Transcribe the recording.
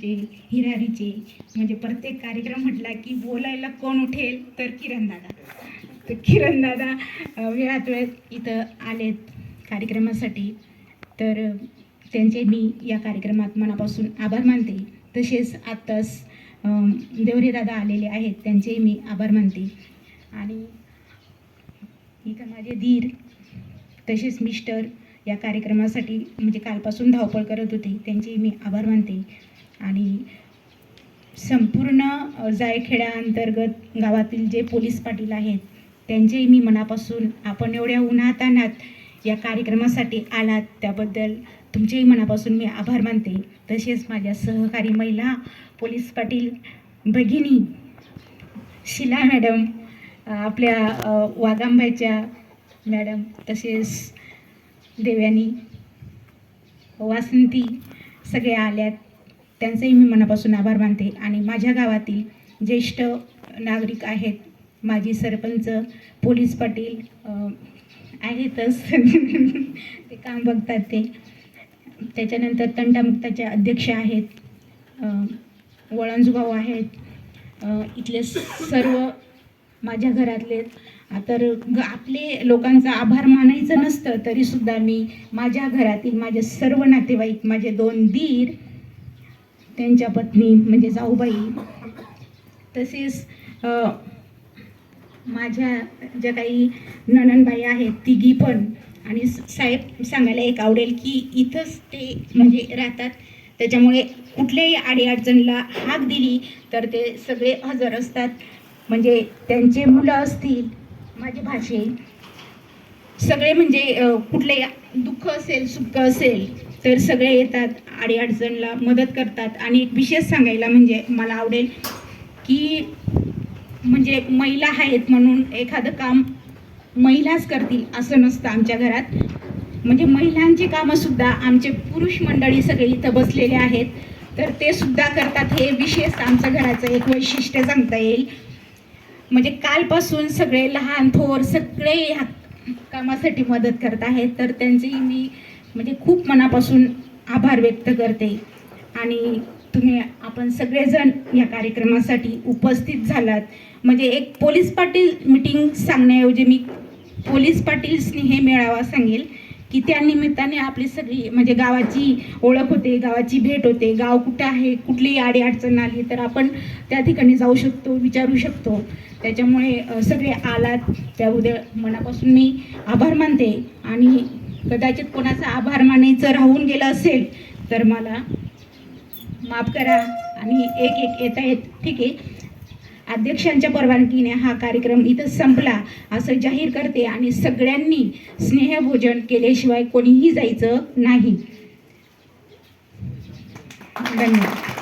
जे हिरारीचे म्हणजे प्रत्येक कार्यक्रम म्हटला की बोलायला कोण उठेल तर किरणदादा. तर किरणदादा वेळात इथं आलेत कार्यक्रमासाठी, तर त्यांचे मी या कार्यक्रमात मनापासून आभार मानते. तसेच आत्ताच देवरे दादा आलेले आहेत, त्यांचेही मी आभार मानते. आणि इथं माझे धीर तसेच मिस्टर या कार्यक्रमासाठी म्हणजे कालपासून धावपळ करत होते, त्यांचेही मी आभार मानते. आणि संपूर्ण जायखेड्याअंतर्गत गावातील जे पोलीस पाटील आहेत त्यांचेही मी मनापासून, आपण एवढ्या उन्हातान्हात या कार्यक्रमासाठी आलात त्याबद्दल तुमचेही मनापासून मी आभार मानते. तसेच माझ्या सहकारी महिला पोलीस पाटील भगिनी शिला मॅडम, आपल्या वाघांबाईच्या मॅडम, तसेच देवयानी, वासंती सगळे आल्यात, त्यांचंही मी मनापासून आभार मानते. आणि माझ्या गावातील ज्येष्ठ नागरिक आहेत, माजी सरपंच, पोलीस पाटील आहेतच ते काम बघतात ते. त्याच्यानंतर तंटामुक्ताचे अध्यक्ष आहेत, वळंजूभाऊ आहेत, इथले सर्व माझ्या घरातले. तर आपले लोकांचा आभार मानायचं नसतं तरीसुद्धा मी माझ्या घरातील माझे सर्व नातेवाईक, माझे 2 दीर, त्यांच्या पत्नी म्हणजे जाऊबाई, तसेच माझ्या ज्या काही नणंदबाई आहेत तिघी पण. आणि साहेब सांगायला एक आवडेल की इथंच ते म्हणजे राहतात, त्याच्यामुळे कुठल्याही अडीअडचणीला हाक दिली तर ते सगळे हजर असतात. म्हणजे त्यांचे मुलं असतील, माझे भाषे सगळे, म्हणजे कुठले दुःख असेल सुख असेल तर सगळे येतात, अडीअडचणीला मदत करतात. आणि एक विशेष सांगायला म्हणजे मला आवडेल की म्हणजे महिला आहेत म्हणून एखादं काम महिलाच करतील असं नसतं आमच्या घरात. म्हणजे महिलांची कामंसुद्धा आमचे पुरुष मंडळी सगळे इथं बसलेले आहेत, तर ते सुद्धा करतात. हे विशेष आमच्या घराचं एक वैशिष्ट्य सांगता येईल. म्हणजे कालपासून सगळे लहान थोर सगळे ह्या कामासाठी मदत करत आहेत, तर त्यांचेही मी म्हणजे खूप मनापासून आभार व्यक्त करते. आणि आपण सगळेजण या कार्यक्रमासाठी उपस्थित झालात. म्हणजे एक पोलीस पाटील मीटिंग सांगण्याऐवजी मी पोलीस पाटील स्नेह मेळावा सांगेल की त्या निमित्ताने आपली सगळी म्हणजे गावाची ओळख होते, गावाची भेट होते. गाव कुठं आहे, कुठलीही अडीअडचण आली तर आपण त्या ठिकाणी जाऊ शकतो, विचारू शकतो. त्याच्यामुळे सगळे आलात त्याबद्दल मनापासून मी आभार मानते. आणि कदाचित कोणाचा आभार मानायचं राहून गेलं असेल तर मला माफ करा. आणि एक येता येत ठीक आहे, अध्यक्षांच्या परवानगीने हा कार्यक्रम इथं संपला असं जाहीर करते. आणि सगळ्यांनी स्नेहभोजन केल्याशिवाय कोणीही जायचं नाही. धन्यवाद.